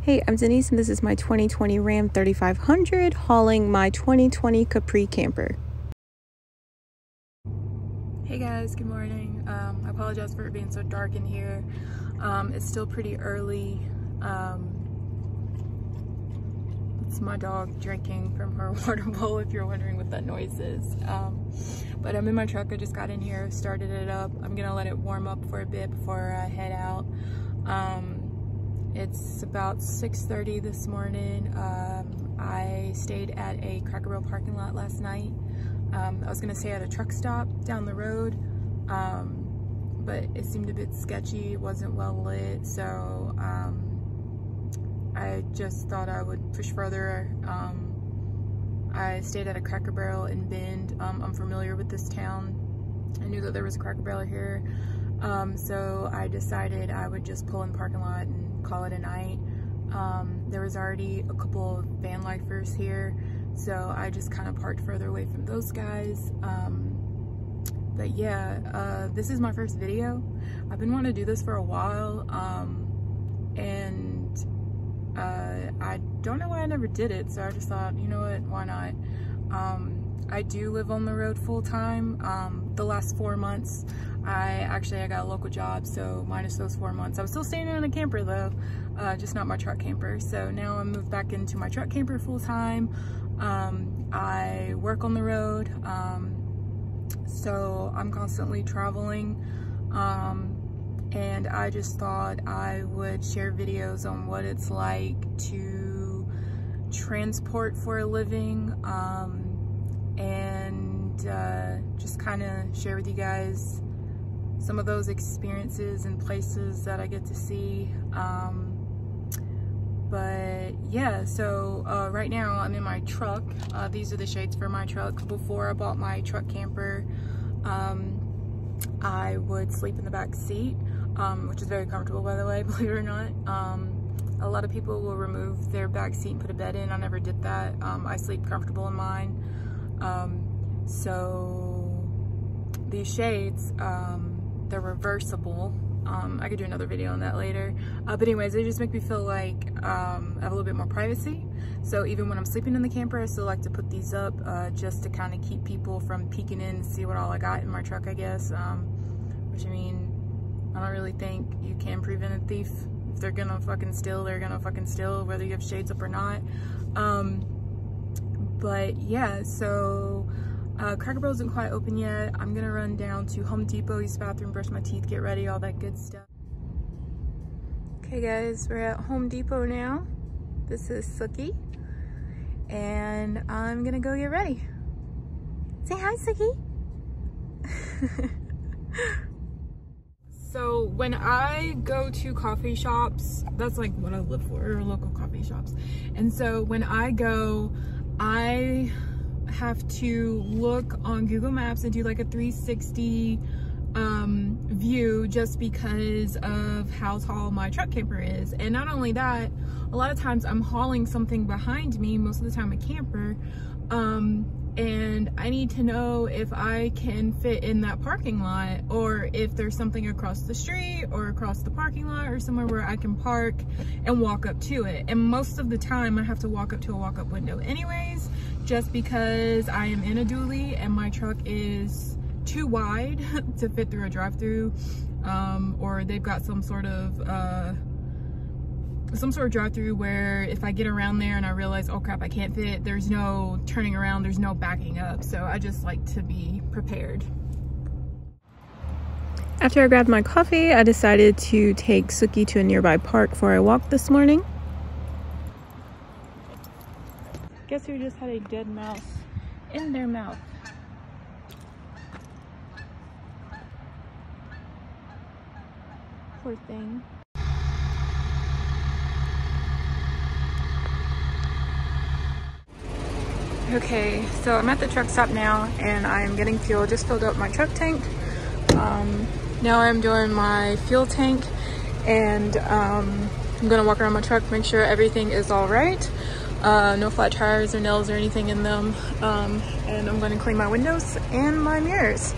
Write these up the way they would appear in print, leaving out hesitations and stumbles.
Hey, I'm Denise and this is my 2020 Ram 3500 hauling my 2020 Capri camper. Hey guys, good morning. I apologize for it being so dark in here. It's still pretty early. It's my dog drinking from her water bowl if you're wondering what that noise is. But I'm in my truck. I just got in here, started it up. I'm gonna let it warm up for a bit before I head out. It's about 6:30 this morning. I stayed at a Cracker Barrel parking lot last night. I was gonna stay at a truck stop down the road, but it seemed a bit sketchy. It wasn't well lit, so I just thought I would push further. I stayed at a Cracker Barrel in Bend. I'm familiar with this town. I knew that there was a Cracker Barrel here, so I decided I would just pull in the parking lot and call it a night. There was already a couple of van lifers here, so I just kind of parked further away from those guys. But yeah, this is my first video. I've been wanting to do this for a while, and I don't know why I never did it, so I just thought, you know what, why not? I do live on the road full time. The last 4 months, I got a local job, so minus those 4 months. I was still staying in a camper though, just not my truck camper. So now I moved back into my truck camper full time. I work on the road, so I'm constantly traveling. And I just thought I would share videos on what it's like to transport for a living, and just kind of share with you guys some of those experiences and places that I get to see. But yeah, so right now I'm in my truck. These are the shades for my truck. Before I bought my truck camper, I would sleep in the back seat, which is very comfortable, by the way, believe it or not. A lot of people will remove their back seat and put a bed in. I never did that. I sleep comfortable in mine. So these shades, they're reversible. I could do another video on that later. But anyways, they just make me feel like I have a little bit more privacy. So even when I'm sleeping in the camper, I still like to put these up just to kind of keep people from peeking in and see what all I got in my truck, I guess. Which, I mean, I don't really think you can prevent a thief. If they're gonna fucking steal, they're gonna fucking steal, whether you have shades up or not. But yeah, so Cracker Barrel isn't quite open yet. I'm gonna run down to Home Depot, use the bathroom, brush my teeth, get ready, all that good stuff. Okay guys, we're at Home Depot now. This is Suki, and I'm gonna go get ready. Say hi, Suki. So when I go to coffee shops, that's like what I live for, local coffee shops. And so when I go, I have to look on Google Maps and do like a 360 view, just because of how tall my truck camper is. And not only that, a lot of times I'm hauling something behind me, most of the time a camper, and I need to know if I can fit in that parking lot, or if there's something across the street or across the parking lot or somewhere where I can park and walk up to it. And most of the time I have to walk up to a walk-up window anyways, just because I am in a dually and my truck is too wide to fit through a drive-through, or they've got some sort of drive-through where if I get around there and I realize, oh crap, I can't fit, there's no turning around, there's no backing up. So I just like to be prepared. After I grabbed my coffee, I decided to take Suki to a nearby park for a walk this morning. Guess who just had a dead mouse in their mouth? Poor thing. Okay, so I'm at the truck stop now and I'm getting fuel. Just filled up my truck tank. Now I'm doing my fuel tank, and I'm gonna walk around my truck, make sure everything is all right. No flat tires or nails or anything in them. And I'm gonna clean my windows and my mirrors.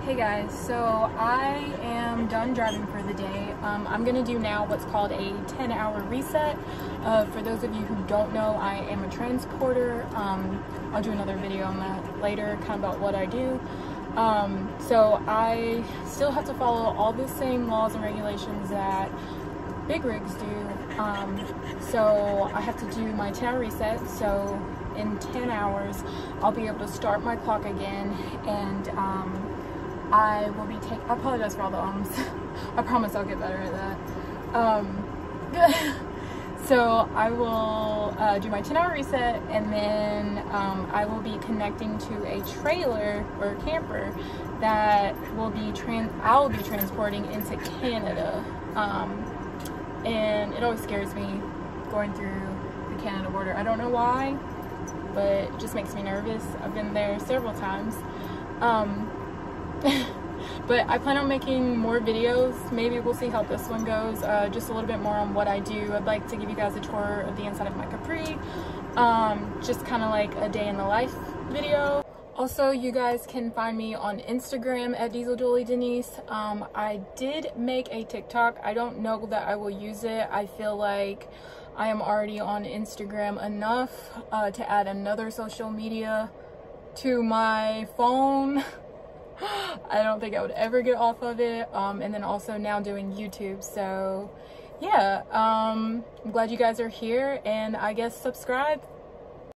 Hey guys, so I am done driving for the day. I'm gonna do now what's called a 10-hour reset. For those of you who don't know, I am a transporter. I'll do another video on that later, kind of about what I do. So I still have to follow all the same laws and regulations that big rigs do. So I have to do my 10-hour reset. So in 10 hours, I'll be able to start my clock again, and I will be taking, I apologize for all the ums. I promise I'll get better at that. So I will do my 10-hour reset, and then I will be connecting to a trailer or a camper that will be I'll be transporting into Canada. And it always scares me going through the Canada border. I don't know why, but it just makes me nervous. I've been there several times. But I plan on making more videos. Maybe we'll see how this one goes. Just a little bit more on what I do. I'd like to give you guys a tour of the inside of my Capri. Just kind of like a day in the life video. Also, you guys can find me on Instagram at DieselJulieDenise. I did make a TikTok. I don't know that I will use it. I feel like I am already on Instagram enough to add another social media to my phone. I don't think I would ever get off of it. And then also now doing YouTube. So yeah, I'm glad you guys are here, and I guess subscribe.